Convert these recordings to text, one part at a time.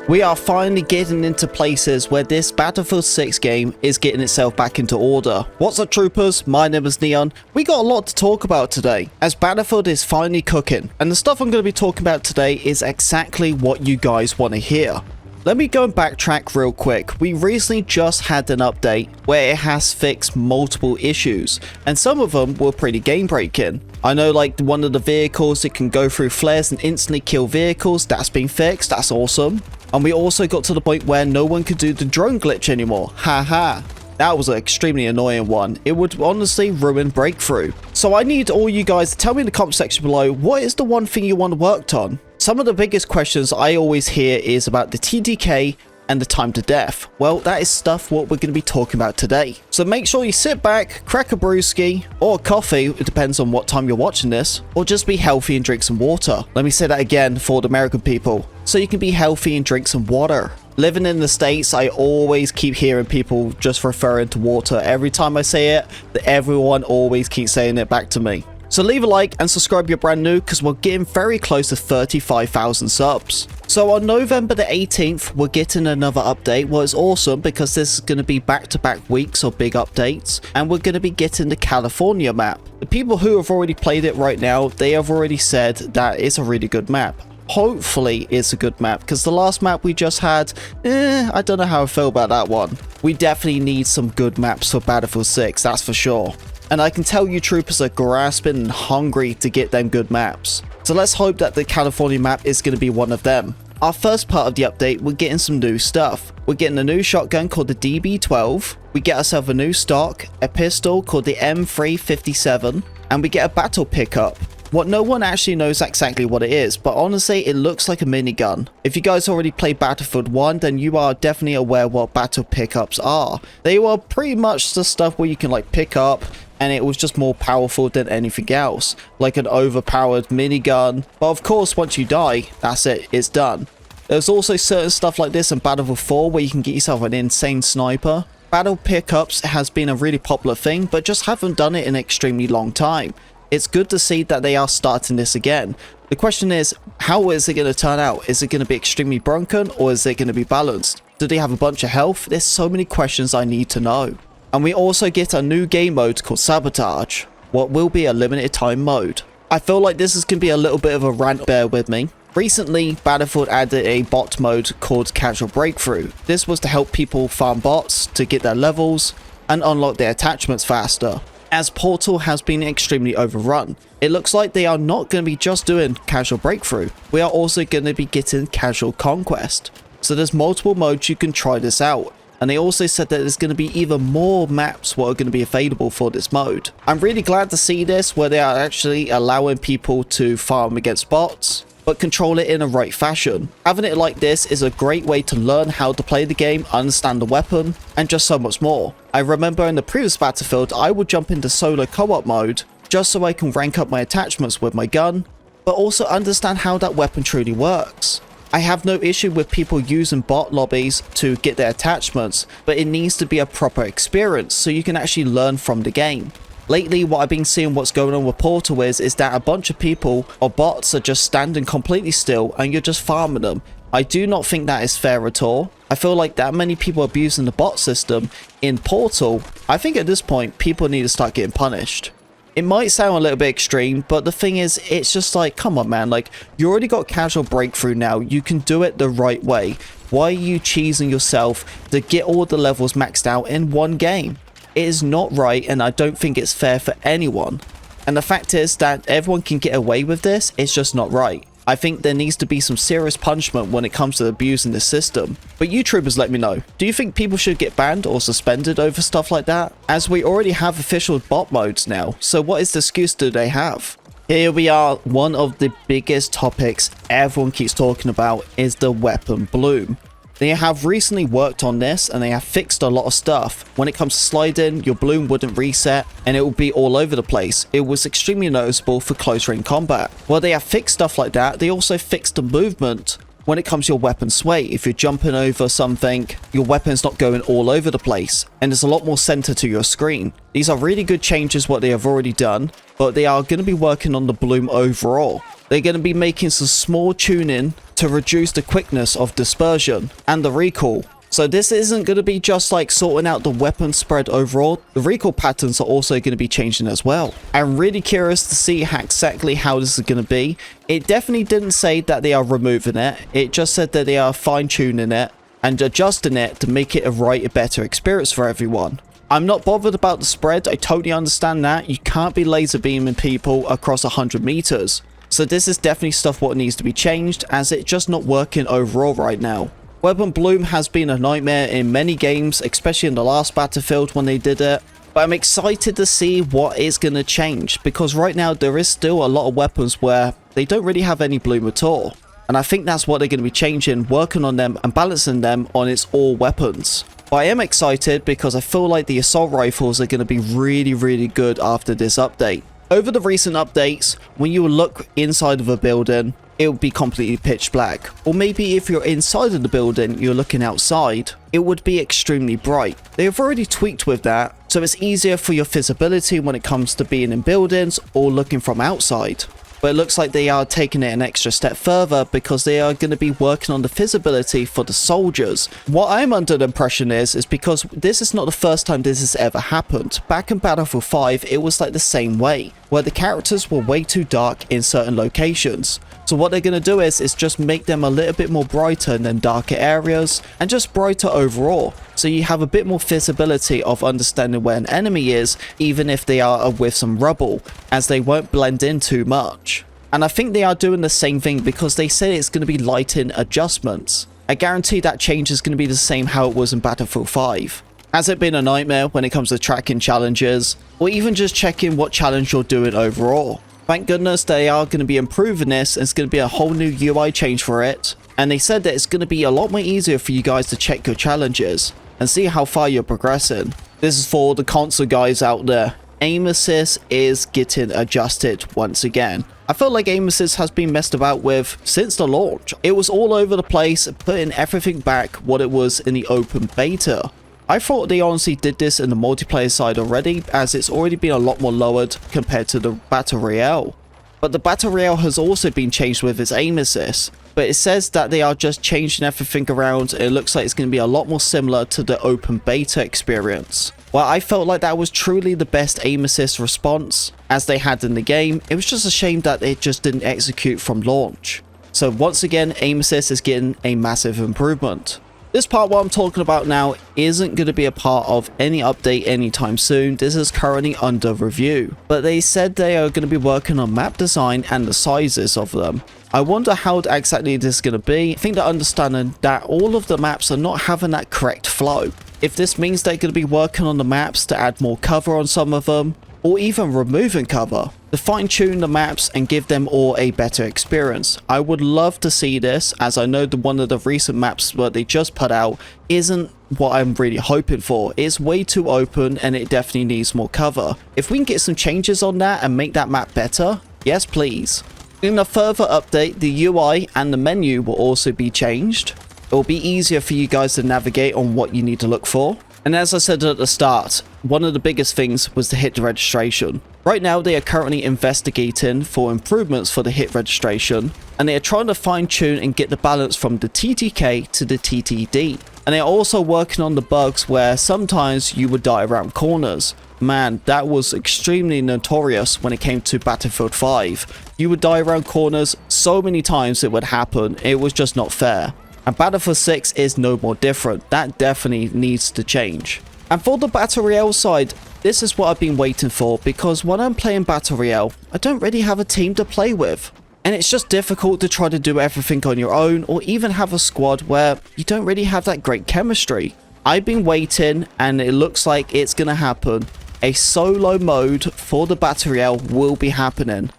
We are finally getting into places where this Battlefield 6 game is getting itself back into order. What's up, troopers? My name is Neon. We got a lot to talk about today, as Battlefield is finally cooking, and the stuff I'm going to be talking about today is exactly what you guys want to hear. Let me go and backtrack real quick. We recently just had an update where it has fixed multiple issues, and some of them were pretty game breaking. I know, like one of the vehicles, it can go through flares and instantly kill vehicles. That's been fixed. That's awesome. And we also got to the point where no one could do the drone glitch anymore. Haha. That was an extremely annoying one. It would honestly ruin Breakthrough. So I need all you guys to tell me in the comment section below, what is the one thing you want worked on? Some of the biggest questions I always hear is about the TDK and the time to death. Well, that is stuff what we're going to be talking about today. So make sure you sit back, crack a brewski or a coffee, it depends on what time you're watching this, or just be healthy and drink some water. Let me say that again for the American people. So you can be healthy and drink some water. Living in the States, I always keep hearing people just referring to water. Every time I say it, everyone always keeps saying it back to me. So leave a like and subscribe if you're brand new, because we're getting very close to 35,000 subs. So on November the 18th, we're getting another update. Well, it's awesome because this is going to be back-to-back weeks of big updates, and we're going to be getting the California map. The people who have already played it right now, they have already said that it's a really good map. Hopefully it's a good map, because the last map we just had, I don't know how I feel about that one. We definitely need some good maps for Battlefield 6, that's for sure. And I can tell you troopers are grasping and hungry to get them good maps. So let's hope that the California map is going to be one of them. Our first part of the update, we're getting some new stuff. We're getting a new shotgun called the DB12. We get ourselves a new stock, a pistol called the M357, and we get a battle pickup. What no one actually knows exactly what it is, but honestly it looks like a minigun. If you guys already played Battlefield 1, then you are definitely aware what battle pickups are. They were pretty much the stuff where you can like pick up, and it was just more powerful than anything else, like an overpowered minigun. But of course once you die, that's it, it's done. There's also certain stuff like this in Battlefield 4 where you can get yourself an insane sniper. Battle pickups has been a really popular thing, but just haven't done it in an extremely long time. It's good to see that they are starting this again. The question is, how is it going to turn out? Is it going to be extremely broken, or is it going to be balanced? Do they have a bunch of health? There's so many questions I need to know. And we also get a new game mode called Sabotage, what will be a limited time mode. I feel like this is going to be a little bit of a rant, bear with me. Recently, Battlefield added a bot mode called Casual Breakthrough. This was to help people farm bots to get their levels and unlock their attachments faster. As Portal has been extremely overrun, it looks like they are not going to be just doing Casual Breakthrough. We are also going to be getting Casual Conquest. So there's multiple modes you can try this out. And they also said that there's going to be even more maps what are going to be available for this mode. I'm really glad to see this, where they are actually allowing people to farm against bots, but control it in a right fashion. Having it like this is a great way to learn how to play the game, understand the weapon, and just so much more. I remember in the previous Battlefield, I would jump into solo co-op mode, just so I can rank up my attachments with my gun, but also understand how that weapon truly works. I have no issue with people using bot lobbies to get their attachments, but it needs to be a proper experience so you can actually learn from the game. Lately, what I've been seeing what's going on with Portal is that a bunch of people or bots are just standing completely still and you're just farming them. I do not think that is fair at all. I feel like that many people abusing the bot system in Portal. I think at this point, people need to start getting punished. It might sound a little bit extreme, but the thing is, it's just like, come on man, like, you already got Casual Breakthrough now, you can do it the right way. Why are you cheesing yourself to get all the levels maxed out in one game? It is not right, and I don't think it's fair for anyone. And the fact is that everyone can get away with this, it's just not right. I think there needs to be some serious punishment when it comes to abusing the system. But you troopers, let me know. Do you think people should get banned or suspended over stuff like that? As we already have official bot modes now, so what is the excuse do they have? Here we are, one of the biggest topics everyone keeps talking about is the weapon bloom. They have recently worked on this and they have fixed a lot of stuff. When it comes to sliding, your bloom wouldn't reset and it will be all over the place. It was extremely noticeable for close range combat. While they have fixed stuff like that, they also fixed the movement when it comes to your weapon sway. If you're jumping over something, your weapon's not going all over the place and there's a lot more center to your screen. These are really good changes what they have already done, but they are going to be working on the bloom overall. They're going to be making some small tuning to to reduce the quickness of dispersion and the recoil. So this isn't going to be just like sorting out the weapon spread overall, the recoil patterns are also going to be changing as well. I'm really curious to see exactly how this is going to be. It definitely didn't say that they are removing it, it just said that they are fine-tuning it and adjusting it to make it a better experience for everyone. I'm not bothered about the spread, I totally understand that. You can't be laser beaming people across 100 meters. So this is definitely stuff what needs to be changed, as it's just not working overall right now. Weapon bloom has been a nightmare in many games, especially in the last Battlefield when they did it. But I'm excited to see what is going to change, because right now there is still a lot of weapons where they don't really have any bloom at all. And I think that's what they're going to be changing, working on them and balancing them on its all weapons. But I am excited because I feel like the assault rifles are going to be really good after this update. Over the recent updates, when you look inside of a building, it will be completely pitch black. Or maybe if you're inside of the building, you're looking outside, it would be extremely bright. They have already tweaked with that, so it's easier for your visibility when it comes to being in buildings or looking from outside. But it looks like they are taking it an extra step further because they are going to be working on the visibility for the soldiers. What I'm under the impression is because this is not the first time this has ever happened. Back in Battlefield 5, it was like the same way, where the characters were way too dark in certain locations. So what they're going to do is just make them a little bit more brighter than darker areas and just brighter overall. So you have a bit more visibility of understanding where an enemy is, even if they are with some rubble, as they won't blend in too much. And I think they are doing the same thing because they say it's going to be lighting adjustments. I guarantee that change is going to be the same how it was in Battlefield 5. Has it been a nightmare when it comes to tracking challenges, or even just checking what challenge you're doing overall? Thank goodness they are going to be improving this, and it's going to be a whole new UI change for it. And they said that it's going to be a lot more easier for you guys to check your challenges and see how far you're progressing. This is for the console guys out there. Aim assist is getting adjusted once again. I feel like aim assist has been messed about with since the launch. It was all over the place, putting everything back what it was in the open beta. I thought they honestly did this in the multiplayer side already, as it's already been a lot more lowered compared to the Battle Royale. But the Battle Royale has also been changed with its aim assist. But it says that they are just changing everything around. It looks like it's going to be a lot more similar to the open beta experience. Well, I felt like that was truly the best aim assist response as they had in the game. It was just a shame that it just didn't execute from launch. So once again, aim assist is getting a massive improvement. This part what I'm talking about now isn't going to be a part of any update anytime soon. This is currently under review. But they said they are going to be working on map design and the sizes of them. I wonder how exactly this is going to be. I think they're understanding that all of the maps are not having that correct flow. If this means they're going to be working on the maps to add more cover on some of them, or even removing cover, to fine-tune the maps and give them all a better experience. I would love to see this, as I know that one of the recent maps that they just put out isn't what I'm really hoping for. It's way too open and it definitely needs more cover. If we can get some changes on that and make that map better, yes please. In a further update, the UI and the menu will also be changed. It will be easier for you guys to navigate on what you need to look for. And as I said at the start, one of the biggest things was the hit registration. Right now they are currently investigating for improvements for the hit registration, and they are trying to fine tune and get the balance from the TTK to the TTD. And they are also working on the bugs where sometimes you would die around corners. Man, that was extremely notorious when it came to Battlefield 5. You would die around corners so many times it would happen, it was just not fair. And Battlefield 6 is no more different. That definitely needs to change. And for the Battle Royale side, this is what I've been waiting for, because when I'm playing Battle Royale, I don't really have a team to play with. And it's just difficult to try to do everything on your own, or even have a squad where you don't really have that great chemistry. I've been waiting, and it looks like it's going to happen. A solo mode for the Battle Royale will be happening.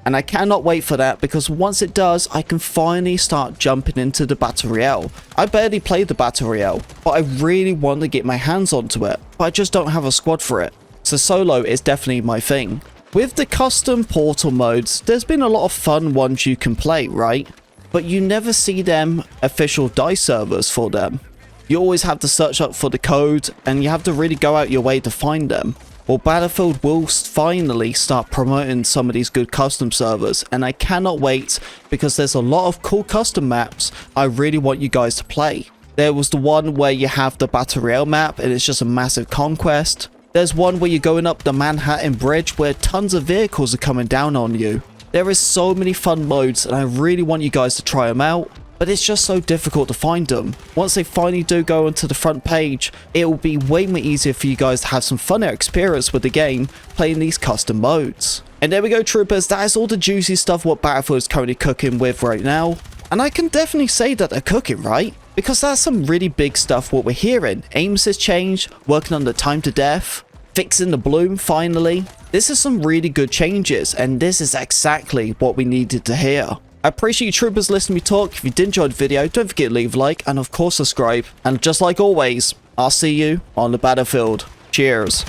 And I cannot wait for that, because once it does, I can finally start jumping into the Battle Royale. I barely played the Battle Royale, but I really want to get my hands onto it, but I just don't have a squad for it. So solo is definitely my thing. With the custom portal modes, there's been a lot of fun ones you can play, right? But you never see them official DICE servers for them. You always have to search up for the code, and you have to really go out your way to find them. Well, Battlefield will finally start promoting some of these good custom servers, and I cannot wait because there's a lot of cool custom maps I really want you guys to play. There was the one where you have the Battle Royale map and it's just a massive conquest. There's one where you're going up the Manhattan Bridge where tons of vehicles are coming down on you. There is so many fun modes and I really want you guys to try them out, but it's just so difficult to find them. Once they finally do go onto the front page, it will be way more easier for you guys to have some funner experience with the game playing these custom modes. And there we go, troopers, that is all the juicy stuff what Battlefield is currently cooking with right now. And I can definitely say that they're cooking, right? Because that's some really big stuff what we're hearing. Aim assist change, working on the time to death, fixing the bloom finally. This is some really good changes, and this is exactly what we needed to hear. I appreciate you troopers listening to me talk. If you did enjoy the video, don't forget to leave a like and of course subscribe. And just like always, I'll see you on the battlefield. Cheers.